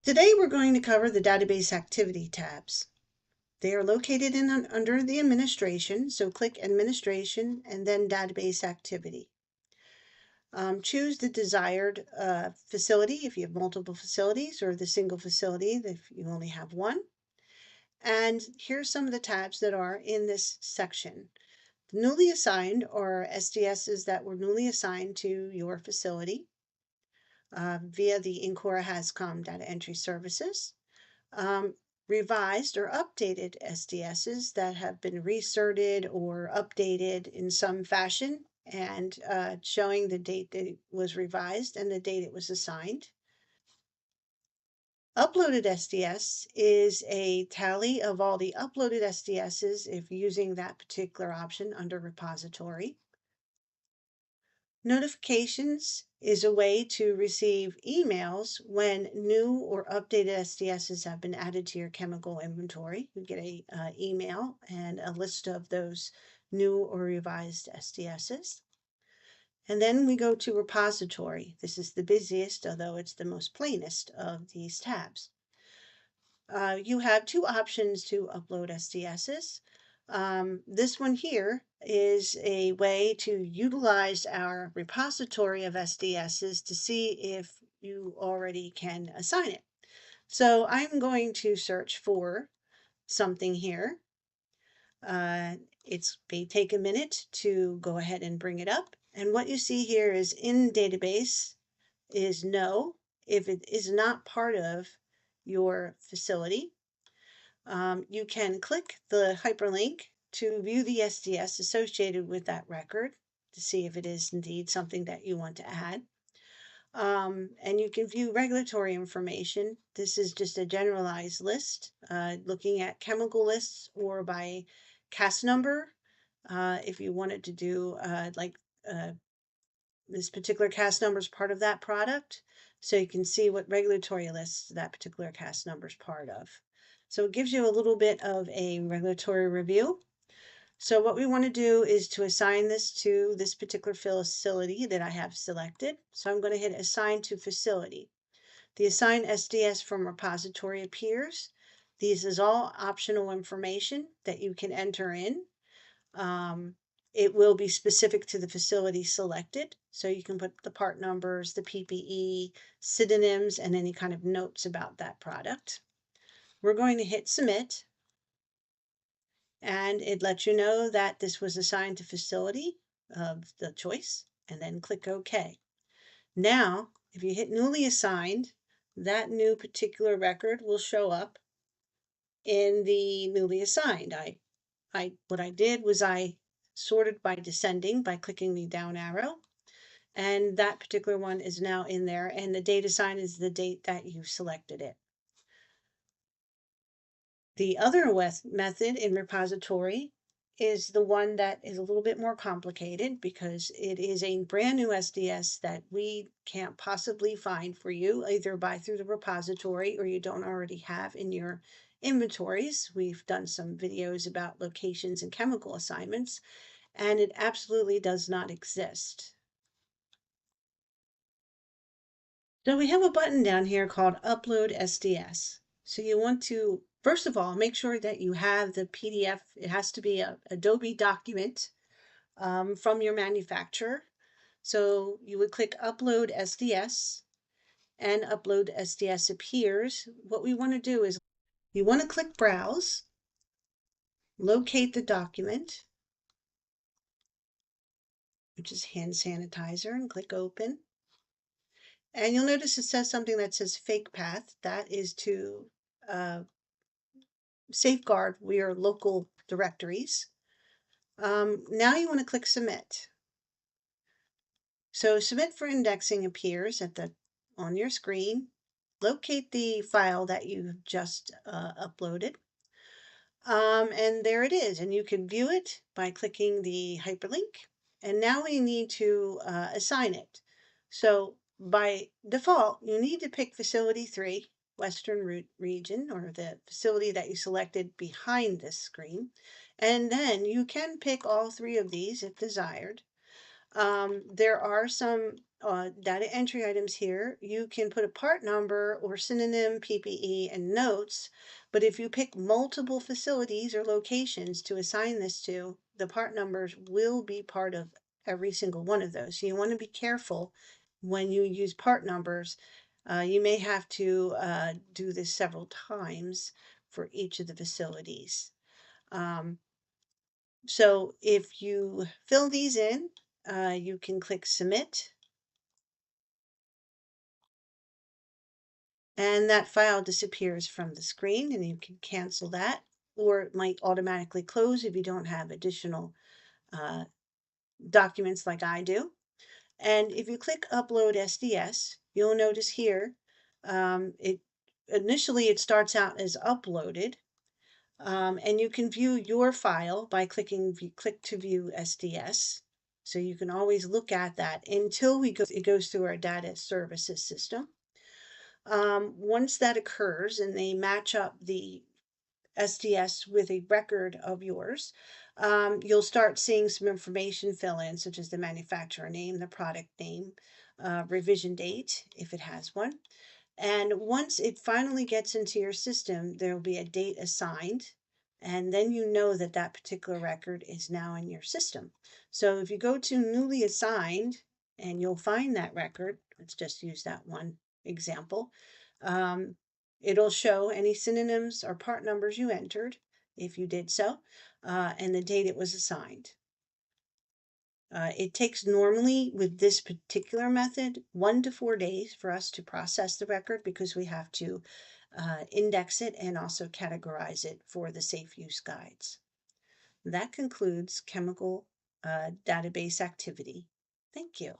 Today we're going to cover the database activity tabs. They are located under the administration, so click administration and then database activity. Choose the desired facility if you have multiple facilities, or the single facility if you only have one. And here's some of the tabs that are in this section. The newly assigned are SDSs that were newly assigned to your facility via the Incora Hazcom data entry services. Revised or updated SDSs that have been reserted or updated in some fashion and showing the date that it was revised and the date it was assigned. Uploaded SDS is a tally of all the uploaded SDSs if using that particular option under repository. Notifications is a way to receive emails when new or updated SDSs have been added to your chemical inventory. You get a email and a list of those new or revised SDSs. And then we go to repository. This is the busiest, although it's the most plainest of these tabs. You have two options to upload SDSs. This one here is a way to utilize our repository of SDSs to see if you already can assign it. So I'm going to search for something here. It may take a minute to go ahead and bring it up. And what you see here is in database is no, if it is not part of your facility. You can click the hyperlink to view the SDS associated with that record to see if it is indeed something that you want to add. And you can view regulatory information. This is just a generalized list, looking at chemical lists or by CAS number. If you wanted to do this particular CAS number is part of that product, so you can see what regulatory lists that particular CAS number is part of. So it gives you a little bit of a regulatory review. So what we want to do is to assign this to this particular facility that I have selected. So I'm going to hit assign to facility. The assign SDS from repository appears. This is all optional information that you can enter in. It will be specific to the facility selected. So you can put the part numbers, the PPE, synonyms, and any kind of notes about that product. We're going to hit submit, and it lets you know that this was assigned to facility of the choice, and then click OK. Now, if you hit newly assigned, that new particular record will show up in the newly assigned. What I did was I sorted by descending by clicking the down arrow, and that particular one is now in there, and the date assigned is the date that you selected it. The other method in repository is the one that is a little bit more complicated because it is a brand new SDS that we can't possibly find for you either through the repository or you don't already have in your inventories. We've done some videos about locations and chemical assignments, and it absolutely does not exist. So we have a button down here called Upload SDS. So you want to, first of all, make sure that you have the PDF. It has to be an Adobe document from your manufacturer. So you would click Upload SDS, and Upload SDS appears. What we want to do is you want to click Browse, locate the document, which is hand sanitizer, and click Open. And you'll notice it says something that says fake path. That is to safeguard your local directories. Now you want to click Submit. So Submit for Indexing appears on your screen. Locate the file that you've just uploaded. And there it is. And you can view it by clicking the hyperlink. And now we need to assign it. So by default, you need to pick Facility 3, Western Region, or the facility that you selected behind this screen. And then you can pick all three of these if desired. There are some data entry items here, you can put a part number or synonym, PPE, and notes. But if you pick multiple facilities or locations to assign this to, the part numbers will be part of every single one of those. So you want to be careful when you use part numbers. You may have to do this several times for each of the facilities. So if you fill these in, you can click submit, and that file disappears from the screen, and you can cancel that, or it might automatically close if you don't have additional uh, documents like I do. And if you click upload SDS, you'll notice here, it initially it starts out as uploaded, and you can view your file by clicking click to view SDS. So you can always look at that until it goes through our data services system. Once that occurs and they match up the SDS with a record of yours, you'll start seeing some information fill in, such as the manufacturer name, the product name, revision date, if it has one. And once it finally gets into your system, there will be a date assigned, and then you know that that particular record is now in your system. So if you go to newly assigned, and you'll find that record, let's just use that one example, it'll show any synonyms or part numbers you entered, if you did so, and the date it was assigned. It takes normally, with this particular method, 1 to 4 days for us to process the record because we have to index it and also categorize it for the safe use guides. That concludes chemical database activity. Thank you.